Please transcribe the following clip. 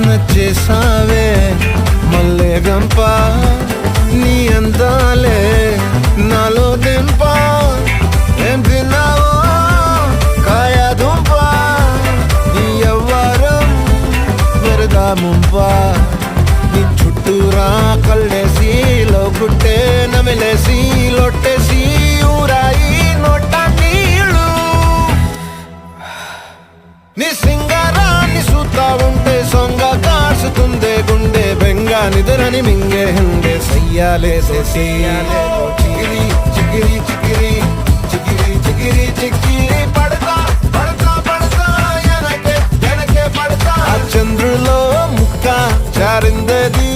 నచ్చేసావే మల్లె గంప నీ అందాలే నాలో దింప ఏం తిన్నావో కాయ దుంప నీ ఎవ్వరం వరదా ముంప నీ చుట్టూరా కళ్ళేసి లోగుట్టే నమిలేసి లొట్టేసి ఊరాయి నోట నీళ్ళు నీ సింగారాన్ని చూస్తా ఉంటే సొంగ కాసుతుందే గుండె బెంగా నిద్రని మింగే హండే సయ్యాలే సయ్యాలే చిగిరి చిగిరి చిగిరి చిగిరి చిగిరి చిగిరి పడతా పడతా పడతా ఎనకే ఎనకే పడతా చంద్రులో ముక్క చారిందది